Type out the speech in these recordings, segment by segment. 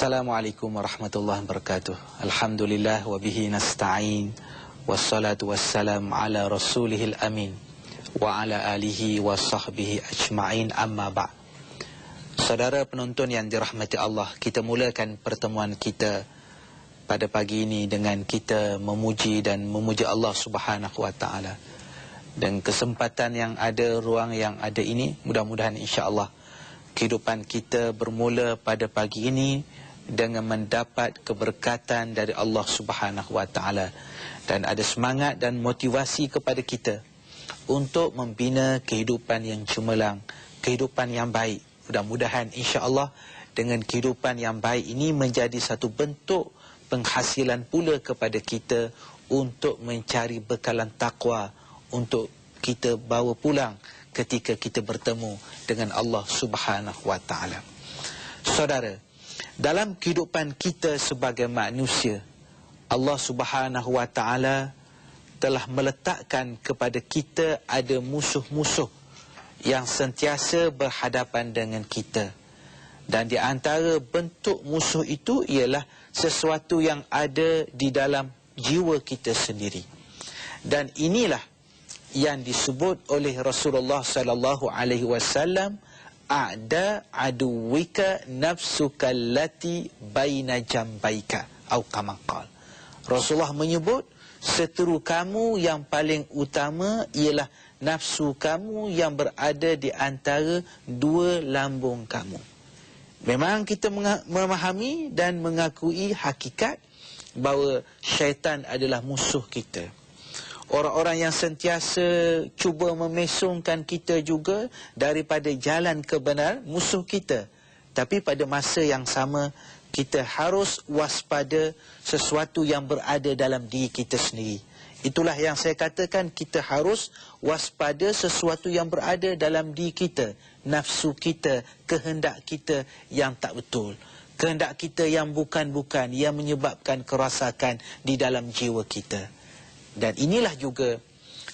Assalamualaikum warahmatullahi wabarakatuh. Alhamdulillah wa bihi nasta'in. Wassalatu wassalam ala rasulihil amin wa ala alihi wa sahbihi ajma'in, amma ba'. Saudara penonton yang dirahmati Allah, kita mulakan pertemuan kita pada pagi ini dengan kita memuji dan memuji Allah Subhanahu wa ta'ala. Dan kesempatan yang ada, ruang yang ada ini, mudah-mudahan insya-Allah kehidupan kita bermula pada pagi ini dengan mendapat keberkatan dari Allah Subhanahu wa ta'ala, dan ada semangat dan motivasi kepada kita untuk membina kehidupan yang cemerlang, kehidupan yang baik. Mudah-mudahan insya-Allah dengan kehidupan yang baik ini menjadi satu bentuk penghasilan pula kepada kita untuk mencari bekalan takwa untuk kita bawa pulang ketika kita bertemu dengan Allah Subhanahu wa ta'ala. Saudara, dalam kehidupan kita sebagai manusia, Allah Subhanahu wa ta'ala telah meletakkan kepada kita ada musuh-musuh yang sentiasa berhadapan dengan kita. Dan di antara bentuk musuh itu ialah sesuatu yang ada di dalam jiwa kita sendiri. Dan inilah yang disebut oleh Rasulullah sallallahu alaihi wasallam, a'da aduwika nafsuka allati baina jambaika, atau kama qala. Rasulullah menyebut seteru kamu yang paling utama ialah nafsu kamu yang berada di antara dua lambung kamu. Memang kita memahami dan mengakui hakikat bahawa syaitan adalah musuh kita. Orang-orang yang sentiasa cuba memesongkan kita juga daripada jalan kebenaran, musuh kita. Tapi pada masa yang sama, kita harus waspada sesuatu yang berada dalam diri kita sendiri. Itulah yang saya katakan, kita harus waspada sesuatu yang berada dalam diri kita. Nafsu kita, kehendak kita yang tak betul. Kehendak kita yang bukan-bukan, yang menyebabkan kerosakan di dalam jiwa kita. Dan inilah juga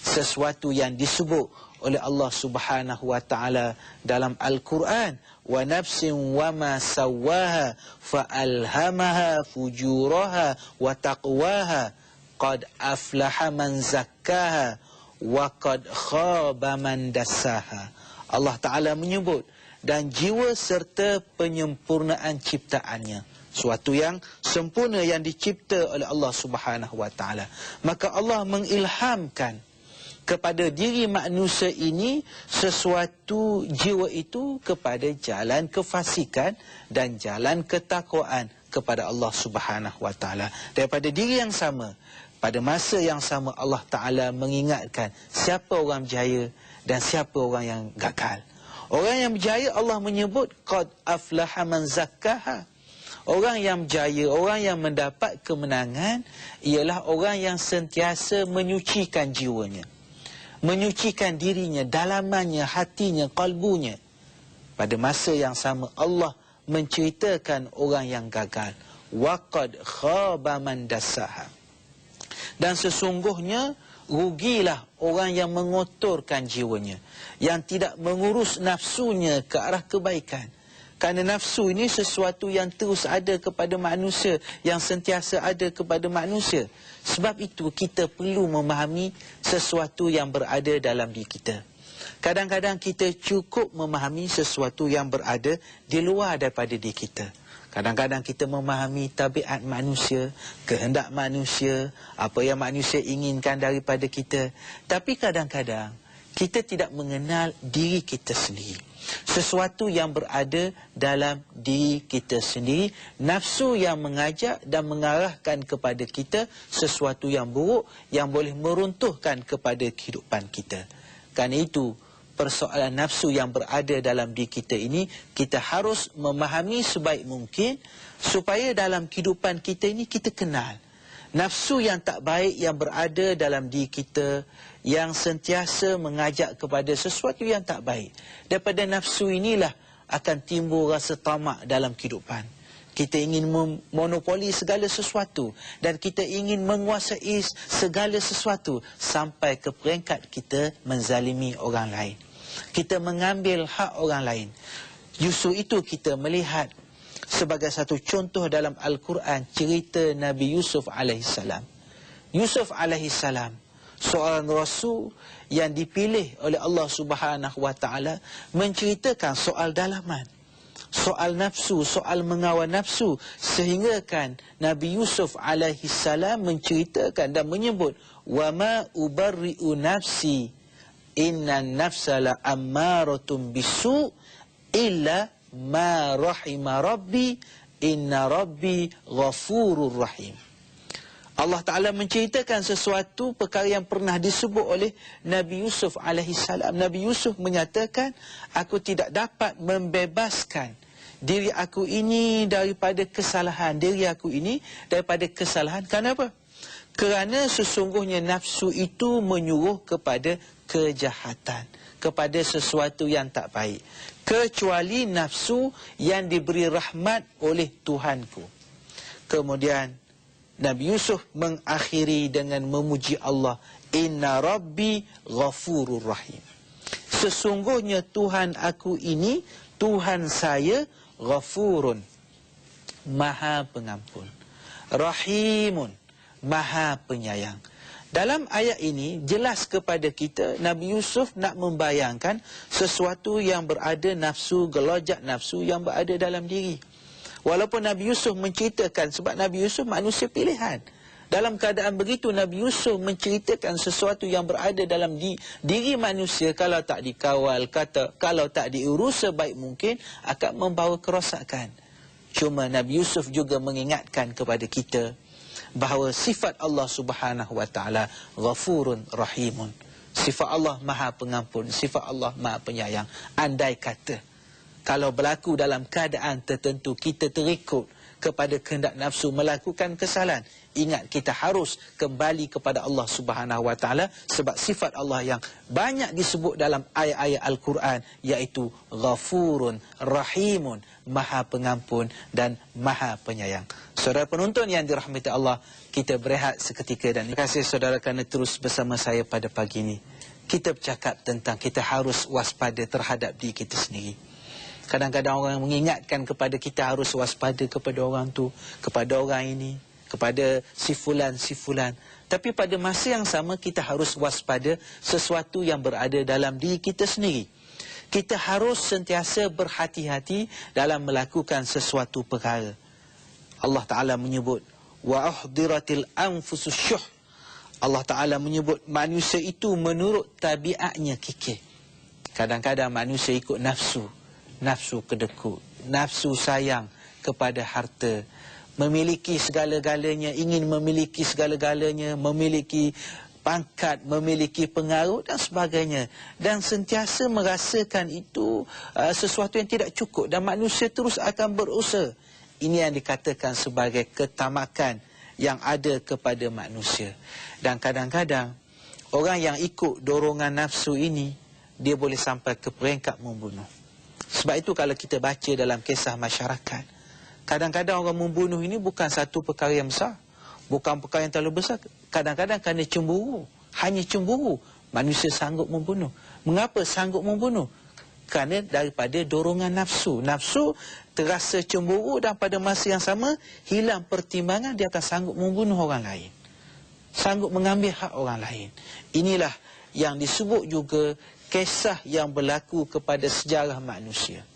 sesuatu yang disebut oleh Allah Subhanahu wa ta'ala dalam Al-Quran. Wa nafsin wa ma sawwaha fa'alhamaha fujuraha wa taqwaha qad aflaha man zakkaha wa qad khaba man dassaha. Allah Ta'ala menyebut, dan jiwa serta penyempurnaan ciptaannya, suatu yang sempurna yang dicipta oleh Allah Subhanahu wa ta'ala. Maka Allah mengilhamkan kepada diri manusia ini sesuatu jiwa itu kepada jalan kefasikan dan jalan ketakwaan kepada Allah Subhanahu wa ta'ala. Daripada diri yang sama, pada masa yang sama Allah Ta'ala mengingatkan siapa orang berjaya dan siapa orang yang gagal. Orang yang berjaya Allah menyebut qad aflaha man zakkaha. Orang yang berjaya, orang yang mendapat kemenangan ialah orang yang sentiasa menyucikan jiwanya, menyucikan dirinya, dalamannya, hatinya, kalbunya. Pada masa yang sama Allah menceritakan orang yang gagal. Waqad khaba man dassaha. Dan sesungguhnya rugilah orang yang mengotorkan jiwanya, yang tidak mengurus nafsunya ke arah kebaikan. Kerana nafsu ini sesuatu yang terus ada kepada manusia, yang sentiasa ada kepada manusia. Sebab itu kita perlu memahami sesuatu yang berada dalam diri kita. Kadang-kadang kita cukup memahami sesuatu yang berada di luar daripada diri kita. Kadang-kadang kita memahami tabiat manusia, kehendak manusia, apa yang manusia inginkan daripada kita. Tapi kadang-kadang kita tidak mengenal diri kita sendiri. Sesuatu yang berada dalam diri kita sendiri, nafsu yang mengajak dan mengarahkan kepada kita sesuatu yang buruk yang boleh meruntuhkan kepada kehidupan kita. Kerana itu, persoalan nafsu yang berada dalam diri kita ini, kita harus memahami sebaik mungkin supaya dalam kehidupan kita ini kita kenal nafsu yang tak baik yang berada dalam diri kita, yang sentiasa mengajak kepada sesuatu yang tak baik. Daripada nafsu inilah akan timbul rasa tamak dalam kehidupan. Kita ingin memonopoli segala sesuatu, dan kita ingin menguasai segala sesuatu sampai ke peringkat kita menzalimi orang lain. Kita mengambil hak orang lain. Justru itu kita melihat Sebagai satu contoh dalam Al-Quran, cerita Nabi Yusuf alaihissalam. Yusuf alaihissalam, seorang rasul yang dipilih oleh Allah Subhanahu wa taala, menceritakan soal dalaman, soal nafsu, soal mengawal nafsu, sehingga kan Nabi Yusuf alaihissalam menceritakan dan menyebut, wa ma ubarri'u nafsi innan nafsa la ammaratun bisu illa ma rahima rabbi inna rabbi ghafurur rahim. Allah Ta'ala menceritakan sesuatu perkara yang pernah disebut oleh Nabi Yusuf alaihissalam. Nabi Yusuf menyatakan, aku tidak dapat membebaskan diri aku ini daripada kesalahan. Diri aku ini daripada kesalahan. Kenapa? Kerana sesungguhnya nafsu itu menyuruh kepada kejahatan, kepada sesuatu yang tak baik. Kecuali nafsu yang diberi rahmat oleh Tuhanku. Kemudian Nabi Yusuf mengakhiri dengan memuji Allah, inna rabbi ghafurur rahim. Sesungguhnya Tuhan aku ini, Tuhan saya, ghafurun, maha pengampun, rahimun, maha penyayang. Dalam ayat ini jelas kepada kita, Nabi Yusuf nak membayangkan sesuatu yang berada nafsu, gelojak nafsu yang berada dalam diri. Walaupun Nabi Yusuf menceritakan, sebab Nabi Yusuf manusia pilihan. Dalam keadaan begitu, Nabi Yusuf menceritakan sesuatu yang berada dalam diri manusia, kalau tak dikawal, kalau tak diurus sebaik mungkin, akan membawa kerosakan. Cuma Nabi Yusuf juga mengingatkan kepada kita bahawa sifat Allah Subhanahu wa taala ghafurun rahimun. Sifat Allah maha pengampun, sifat Allah maha penyayang. Andai kata kalau berlaku dalam keadaan tertentu kita terikut kepada kehendak nafsu melakukan kesalahan, ingat kita harus kembali kepada Allah Subhanahu wa taala, sebab sifat Allah yang banyak disebut dalam ayat-ayat Al-Quran, iaitu ghafurun rahimun, maha pengampun dan maha penyayang. Saudara penonton yang dirahmati Allah, kita berehat seketika dan terima kasih saudara kerana terus bersama saya pada pagi ini. Kita bercakap tentang kita harus waspada terhadap diri kita sendiri. Kadang-kadang orang mengingatkan kepada kita harus waspada kepada orang tu, kepada orang ini, kepada si fulan, si fulan. Tapi pada masa yang sama kita harus waspada sesuatu yang berada dalam diri kita sendiri. Kita harus sentiasa berhati-hati dalam melakukan sesuatu perkara. Allah Ta'ala menyebut, wa uhdiratil anfusus syuh. Allah Ta'ala menyebut manusia itu menurut tabiatnya kikir. Kadang-kadang manusia ikut nafsu. Nafsu kedekut, nafsu sayang kepada harta, memiliki segala-galanya, ingin memiliki segala-galanya, memiliki pangkat, memiliki pengaruh dan sebagainya. Dan sentiasa merasakan itu sesuatu yang tidak cukup, dan manusia terus akan berusaha. Ini yang dikatakan sebagai ketamakan yang ada kepada manusia. Dan kadang-kadang orang yang ikut dorongan nafsu ini, dia boleh sampai ke peringkat membunuh. Sebab itu kalau kita baca dalam kisah masyarakat, kadang-kadang orang membunuh ini bukan satu perkara yang besar, bukan perkara yang terlalu besar. Kadang-kadang kerana cemburu, hanya cemburu, manusia sanggup membunuh. Mengapa sanggup membunuh? Kerana daripada dorongan nafsu. Nafsu terasa cemburu dan pada masa yang sama hilang pertimbangan, dia akan sanggup membunuh orang lain, sanggup mengambil hak orang lain. Inilah yang disebut juga kisah yang berlaku kepada sejarah manusia.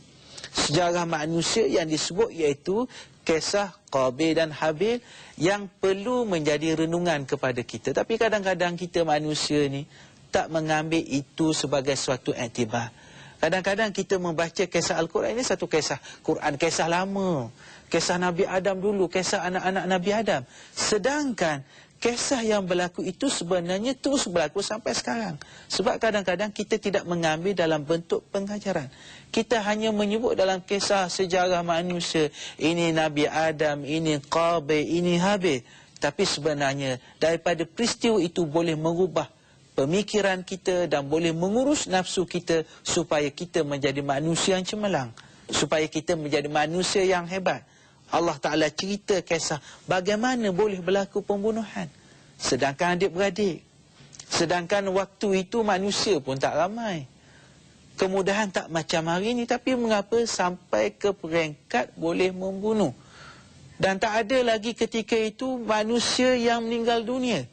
Sejarah manusia yang disebut iaitu kisah Qabil dan Habil, yang perlu menjadi renungan kepada kita. Tapi kadang-kadang kita manusia ni tak mengambil itu sebagai suatu iktibar. Kadang-kadang kita membaca kisah Al-Quran, ini satu kisah Quran, kisah lama, kisah Nabi Adam dulu, kisah anak-anak Nabi Adam. Sedangkan kisah yang berlaku itu sebenarnya terus berlaku sampai sekarang. Sebab kadang-kadang kita tidak mengambil dalam bentuk pengajaran. Kita hanya menyebut dalam kisah sejarah manusia, ini Nabi Adam, ini Qabil, ini Habil. Tapi sebenarnya daripada peristiwa itu boleh mengubah pemikiran kita dan boleh mengurus nafsu kita supaya kita menjadi manusia yang cemerlang, supaya kita menjadi manusia yang hebat. Allah Ta'ala cerita kisah bagaimana boleh berlaku pembunuhan, sedangkan adik-beradik, sedangkan waktu itu manusia pun tak ramai. Kemudahan tak macam hari ni, tapi mengapa sampai ke peringkat boleh membunuh? Dan tak ada lagi ketika itu manusia yang meninggal dunia.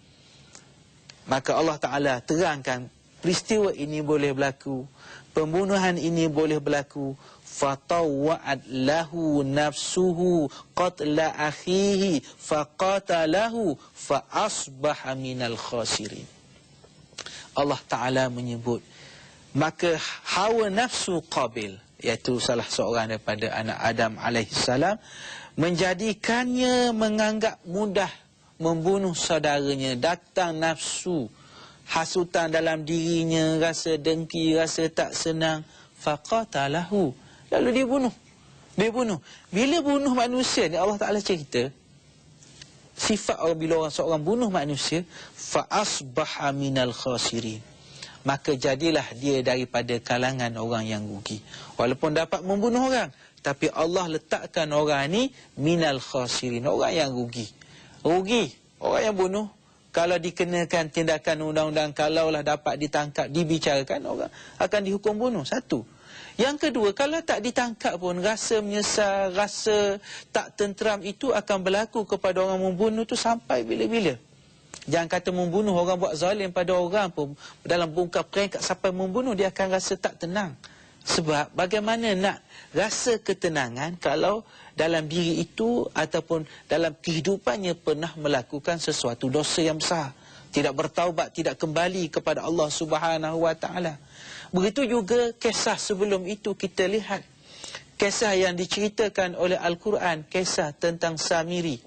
Maka Allah Ta'ala terangkan peristiwa ini boleh berlaku, pembunuhan ini boleh berlaku. Fatawwa'at lahu nafsuhu qatla akhihi faqatalahu fa asbaha minal khasirin. Allah Ta'ala menyebut, maka hawa nafsu Qabil, iaitu salah seorang daripada anak Adam alaihissalam, menjadikannya menganggap mudah membunuh saudaranya. Datang nafsu, hasutan dalam dirinya, rasa dengki, rasa tak senang, faqatalahu, lalu dia bunuh. Bila bunuh manusia ni, Allah Ta'ala cerita sifat orang, bila seorang bunuh manusia, fa asbaha minal khasirin, maka jadilah dia daripada kalangan orang yang rugi. Walaupun dapat membunuh orang, tapi Allah letakkan orang ni minal khasirin, orang yang rugi. Rugi orang yang bunuh, kalau dikenakan tindakan undang-undang, kalaulah dapat ditangkap, dibicarakan, orang akan dihukum bunuh. Satu. Yang kedua, kalau tak ditangkap pun, rasa menyesal, rasa tak tenteram itu akan berlaku kepada orang membunuh tu sampai bila-bila. Jangan kata membunuh, orang buat zalim pada orang pun, dalam bongkar peringkat sampai membunuh, dia akan rasa tak tenang. Sebab bagaimana nak rasa ketenangan kalau dalam diri itu ataupun dalam kehidupannya pernah melakukan sesuatu dosa yang besar, tidak bertaubat, tidak kembali kepada Allah Subhanahu Wa Taala. Begitu juga kisah sebelum itu kita lihat, kisah yang diceritakan oleh Al-Quran, kisah tentang Samiri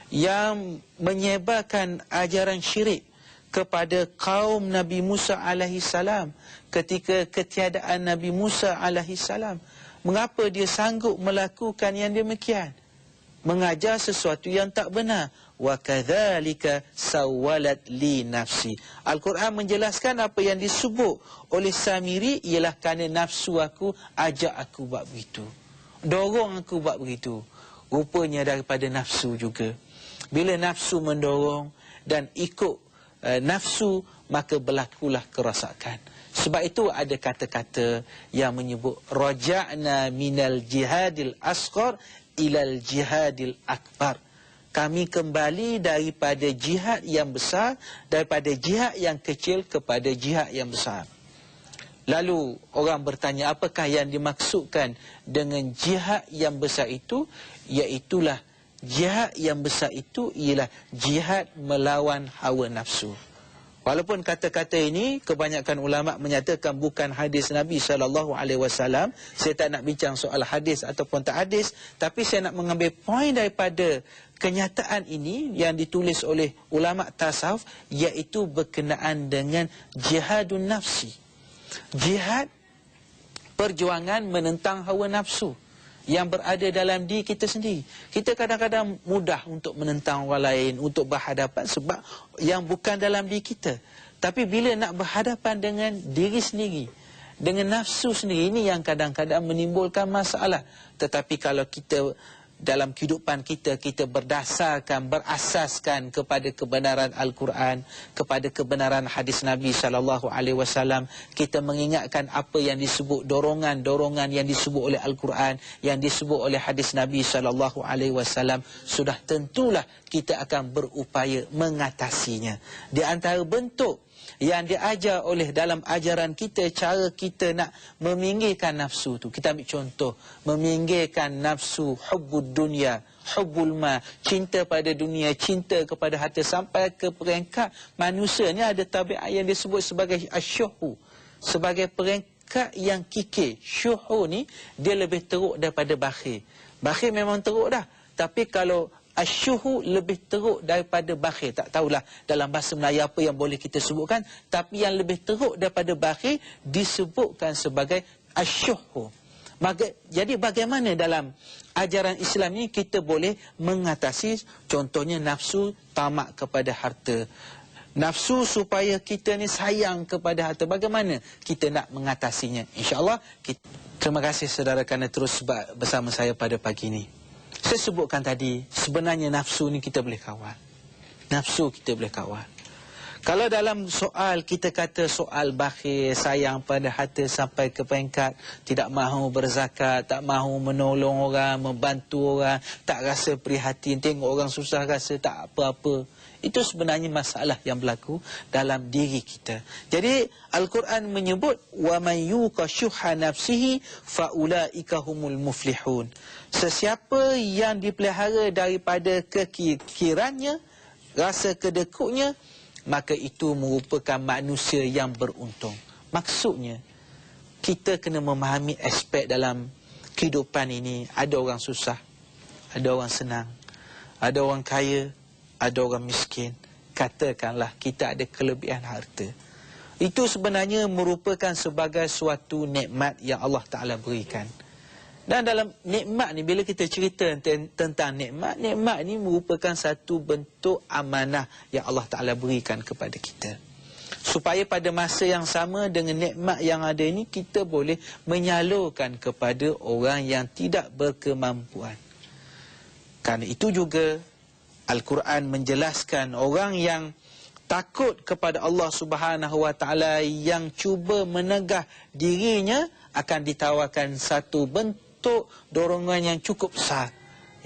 yang menyebarkan ajaran syirik kepada kaum Nabi Musa alaihissalam ketika ketiadaan Nabi Musa alaihissalam. Mengapa dia sanggup melakukan yang demikian? Mengajar sesuatu yang tak benar. Wa kadzalika sawwalat li nafsi. Al-Quran menjelaskan apa yang disebut oleh Samiri ialah kerana nafsu aku ajak aku buat begitu, dorong aku buat begitu. Rupanya daripada nafsu juga. Bila nafsu mendorong dan ikut nafsu, maka berlakulah kerosakan. Sebab itu ada kata-kata yang menyebut raja'na minal jihadil asghar ilal jihadil akbar. Kami kembali daripada jihad yang besar, daripada jihad yang kecil kepada jihad yang besar. Lalu orang bertanya, apakah yang dimaksudkan dengan jihad yang besar itu? Iaitulah jihad yang besar itu ialah jihad melawan hawa nafsu. Walaupun kata-kata ini kebanyakan ulama menyatakan bukan hadis Nabi SAW. Saya tak nak bincang soal hadis ataupun tak hadis, tapi saya nak mengambil poin daripada kenyataan ini yang ditulis oleh ulama tasawuf, iaitu berkenaan dengan jihadun nafsi. Jihad, perjuangan menentang hawa nafsu yang berada dalam diri kita sendiri. Kita kadang-kadang mudah untuk menentang orang lain, untuk berhadapan sebab yang bukan dalam diri kita. Tapi bila nak berhadapan dengan diri sendiri, dengan nafsu sendiri, ini yang kadang-kadang menimbulkan masalah. Tetapi kalau kita dalam kehidupan kita, kita berdasarkan, berasaskan kepada kebenaran Al-Quran, kepada kebenaran hadis Nabi SAW, kita mengingatkan apa yang disebut dorongan-dorongan yang disebut oleh Al-Quran, yang disebut oleh hadis Nabi SAW, sudah tentulah kita akan berupaya mengatasinya. Di antara bentuk yang diajar oleh dalam ajaran kita, cara kita nak meminggirkan nafsu tu. Kita ambil contoh, meminggirkan nafsu hubbud dunia, hubbul ma, cinta pada dunia, cinta kepada harta, sampai ke peringkat manusia ni ada tabiat yang disebut sebagai asyuhu, sebagai peringkat yang kikir. Syuhu ni dia lebih teruk daripada bakhil. Bakhil memang teruk dah, tapi kalau asyuhu lebih teruk daripada bakhil. Tak tahulah dalam bahasa Melayu apa yang boleh kita sebutkan, tapi yang lebih teruk daripada bakhil disebutkan sebagai asyuhu. Jadi bagaimana dalam ajaran Islam ini kita boleh mengatasi, contohnya nafsu tamak kepada harta, nafsu supaya kita ni sayang kepada harta. Bagaimana kita nak mengatasinya? InsyaAllah terima kasih saudara kerana terus bersama saya pada pagi ini. Saya sebutkan tadi, sebenarnya nafsu ni kita boleh kawal. Nafsu kita boleh kawal. Kalau dalam soal kita kata soal bakhil, sayang pada harta sampai ke peringkat tidak mahu berzakat, tak mahu menolong orang, membantu orang, tak rasa prihatin, tengok orang susah rasa tak apa-apa. Itu sebenarnya masalah yang berlaku dalam diri kita. Jadi Al-Quran menyebut wa man yuqa syuhha nafsihi faulaika humul muflihun. Sesiapa yang dipelihara daripada kekirannya, rasa kedekutnya, maka itu merupakan manusia yang beruntung. Maksudnya, kita kena memahami aspek dalam kehidupan ini. Ada orang susah, ada orang senang, ada orang kaya, ada orang miskin. Katakanlah kita ada kelebihan harta. Itu sebenarnya merupakan sebagai suatu nikmat yang Allah Ta'ala berikan. Dan dalam nikmat ni, bila kita cerita tentang nikmat, nikmat ni merupakan satu bentuk amanah yang Allah Ta'ala berikan kepada kita. Supaya pada masa yang sama dengan nikmat yang ada ini, kita boleh menyalurkan kepada orang yang tidak berkemampuan. Kerana itu juga Al-Quran menjelaskan orang yang takut kepada Allah Subhanahu Wa Ta'ala, yang cuba menegah dirinya, akan ditawarkan satu bentuk dorongan yang cukup besar,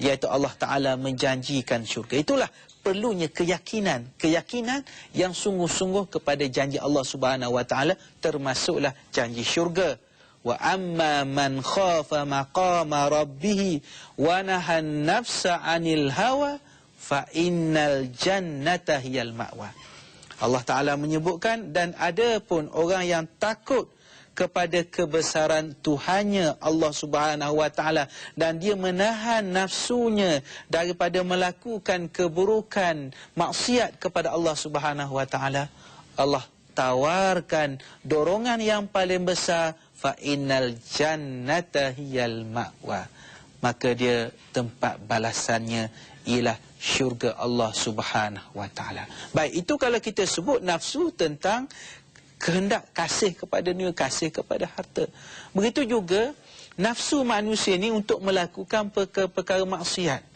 iaitu Allah Ta'ala menjanjikan syurga. Itulah perlunya keyakinan yang sungguh-sungguh kepada janji Allah Subhanahu Wa Ta'ala, termasuklah janji syurga. Wa amma man khafa maqama rabbih wa nahan nafsa 'anil hawa fa innal jannata hiyal ma'wa. Allah Ta'ala menyebutkan, dan ada pun orang yang takut kepada kebesaran Tuhannya Allah Subhanahu Wa Ta'ala, dan dia menahan nafsunya daripada melakukan keburukan, maksiat kepada Allah Subhanahu Wa Ta'ala, Allah tawarkan dorongan yang paling besar, fa innal jannata hiyal ma'wa. Maka dia tempat balasannya ialah syurga Allah Subhanahu Wa Ta'ala. Baik, itu kalau kita sebut nafsu tentang kehendak kasih kepada dunia, kasih kepada harta. Begitu juga nafsu manusia ni untuk melakukan perkara maksiat.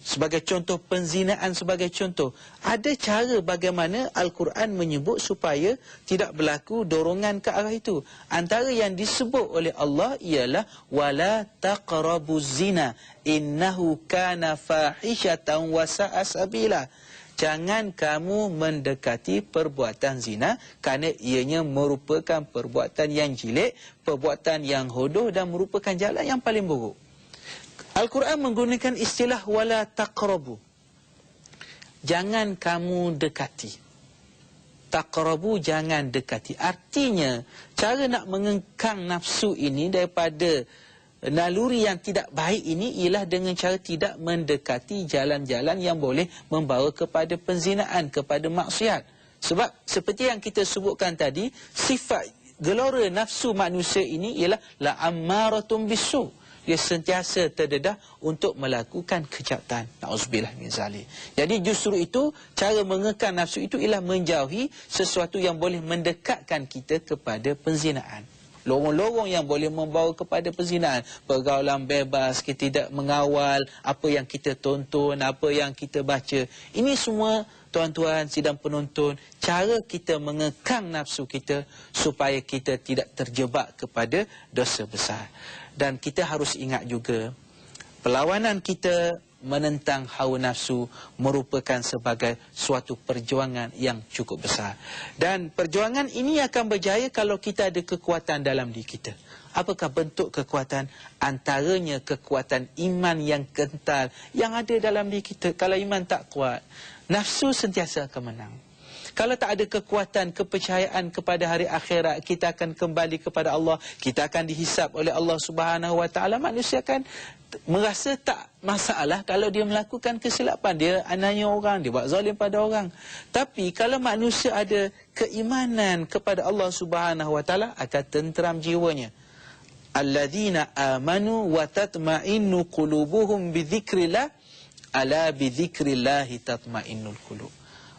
Sebagai contoh, penzinaan sebagai contoh. Ada cara bagaimana Al-Quran menyebut supaya tidak berlaku dorongan ke arah itu. Antara yang disebut oleh Allah ialah wala taqrabuz zina innahu kana fahishatan wa sa'a sabila. Jangan kamu mendekati perbuatan zina, kerana ianya merupakan perbuatan yang jelek, perbuatan yang hodoh, dan merupakan jalan yang paling buruk. Al-Quran menggunakan istilah wala taqrabu. Jangan kamu dekati. Taqrabu, jangan dekati. Artinya, cara nak mengekang nafsu ini daripada naluri yang tidak baik ini ialah dengan cara tidak mendekati jalan-jalan yang boleh membawa kepada penzinaan, kepada maksiat. Sebab seperti yang kita sebutkan tadi, sifat gelora nafsu manusia ini ialah la ammaratum bisu. Dia sentiasa terdedah untuk melakukan kejahatan. Na'udzubillah min zalik. Jadi justru itu, cara mengekang nafsu itu ialah menjauhi sesuatu yang boleh mendekatkan kita kepada penzinaan. Lorong-lorong yang boleh membawa kepada perzinaan, pergaulan bebas, kita tidak mengawal apa yang kita tonton, apa yang kita baca. Ini semua, tuan-tuan sidang penonton, cara kita mengekang nafsu kita supaya kita tidak terjebak kepada dosa besar. Dan kita harus ingat juga, perlawanan kita menentang hawa nafsu merupakan sebagai suatu perjuangan yang cukup besar. Dan perjuangan ini akan berjaya kalau kita ada kekuatan dalam diri kita. Apakah bentuk kekuatan? Antaranya kekuatan iman yang kental yang ada dalam diri kita. Kalau iman tak kuat, nafsu sentiasa akan menang. Kalau tak ada kekuatan, kepercayaan kepada hari akhirat, kita akan kembali kepada Allah, kita akan dihisap oleh Allah Subhanahu Wa Ta'ala. Manusia akan merasa tak masalah kalau dia melakukan kesilapan, dia aniaya orang, dia buat zalim pada orang. Tapi kalau manusia ada keimanan kepada Allah Subhanahu Wa Ta'ala, akan tenteram jiwanya. Alladzina amanu wa tatma'innu qulubuhum bidzikrillah, ala bidzikrillah tatma'innul qulub.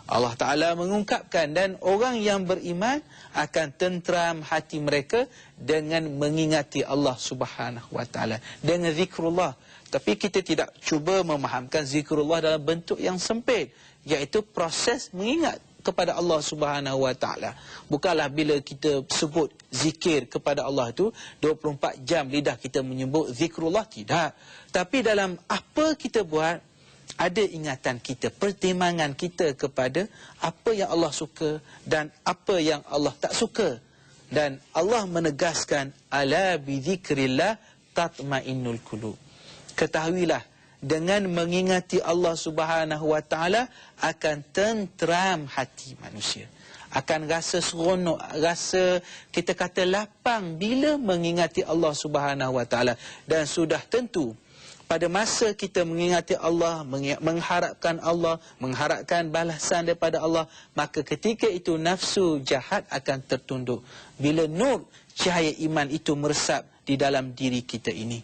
Allah Ta'ala mengungkapkan, dan orang yang beriman akan tenteram hati mereka dengan mengingati Allah Subhanahu Wa Ta'ala, dengan zikrullah. Tapi kita tidak cuba memahamkan zikrullah dalam bentuk yang sempit, iaitu proses mengingat kepada Allah Subhanahu Wa Taala. Bukanlah bila kita sebut zikir kepada Allah tu 24 jam lidah kita menyebut zikrullah, tidak. Tapi dalam apa kita buat, ada ingatan kita, pertimbangan kita kepada apa yang Allah suka dan apa yang Allah tak suka. Dan Allah menegaskan, ala bi dzikrillah tatmainnul qulub. Ketahuilah, dengan mengingati Allah Subhanahu Wa Taala akan tenteram hati manusia. Akan rasa seronok, rasa kita kata lapang bila mengingati Allah Subhanahu Wa Taala. Dan sudah tentu pada masa kita mengingati Allah, mengharapkan Allah, mengharapkan balasan daripada Allah, maka ketika itu nafsu jahat akan tertunduk. Bila nur cahaya iman itu meresap di dalam diri kita ini,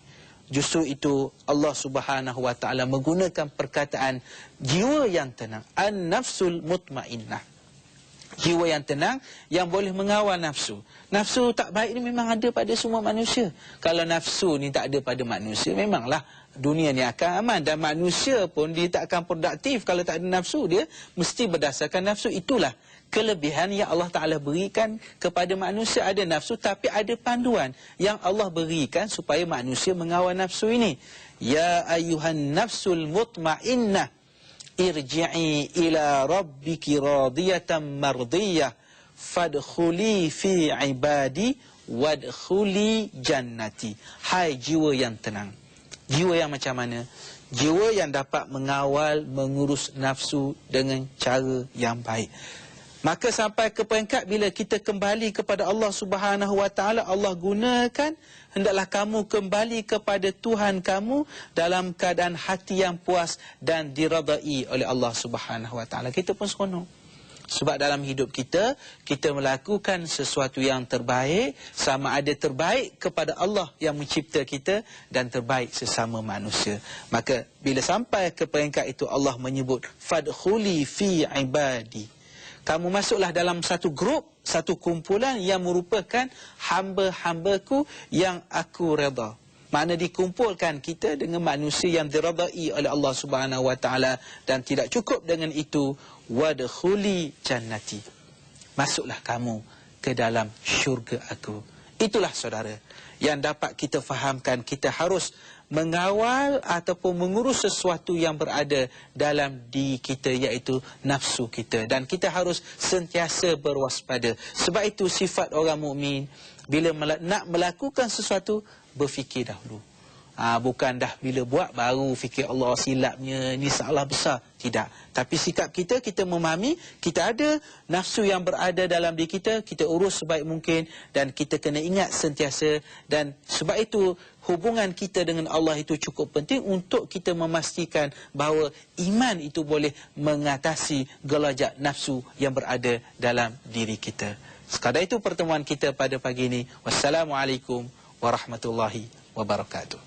justru itu Allah Subhanahu Wa Taala menggunakan perkataan jiwa yang tenang, an-nafsul mutmainnah. Jiwa yang tenang yang boleh mengawal nafsu. Nafsu tak baik ni memang ada pada semua manusia. Kalau nafsu ni tak ada pada manusia, memanglah dunia ni akan aman. Dan manusia pun dia tak akan produktif kalau tak ada nafsu. Dia mesti berdasarkan nafsu. Itulah kelebihan yang Allah Ta'ala berikan kepada manusia. Ada nafsu tapi ada panduan yang Allah berikan supaya manusia mengawal nafsu ini. Ya ayyuhan nafsul mutmainnah, irji'i ila rabbiki radiyatan mardiyah, fadkhuli fi ibadi wadkhuli jannati. Hai jiwa yang tenang. Jiwa yang macam mana? Jiwa yang dapat mengawal, mengurus nafsu dengan cara yang baik. Maka sampai ke peringkat bila kita kembali kepada Allah Subhanahu Wa Taala, Allah gunakan, hendaklah kamu kembali kepada Tuhan kamu dalam keadaan hati yang puas dan diradai oleh Allah Subhanahu Wa Taala. Kita pun seronok. Sebab dalam hidup kita, kita melakukan sesuatu yang terbaik, sama ada terbaik kepada Allah yang mencipta kita dan terbaik sesama manusia. Maka bila sampai ke peringkat itu, Allah menyebut fadkhuli fi ibadi. Kamu masuklah dalam satu grup, satu kumpulan yang merupakan hamba-hambaku yang aku redha. Makna dikumpulkan kita dengan manusia yang diredai oleh Allah Subhanahu Wa Taala. Dan tidak cukup dengan itu, wadkhuli jannati. Masuklah kamu ke dalam syurga aku. Itulah saudara yang dapat kita fahamkan, kita harus mengawal ataupun mengurus sesuatu yang berada dalam diri kita, iaitu nafsu kita. Dan kita harus sentiasa berwaspada. Sebab itu sifat orang mukmin, bila nak melakukan sesuatu, berfikir dahulu. Bukan dah bila buat baru fikir Allah silapnya, ni salah besar. Tidak. Tapi sikap kita, kita memahami kita ada nafsu yang berada dalam diri kita, kita urus sebaik mungkin dan kita kena ingat sentiasa. Dan sebab itu hubungan kita dengan Allah itu cukup penting untuk kita memastikan bahawa iman itu boleh mengatasi gelajak nafsu yang berada dalam diri kita. Sekadar itu pertemuan kita pada pagi ini. Wassalamualaikum warahmatullahi wabarakatuh.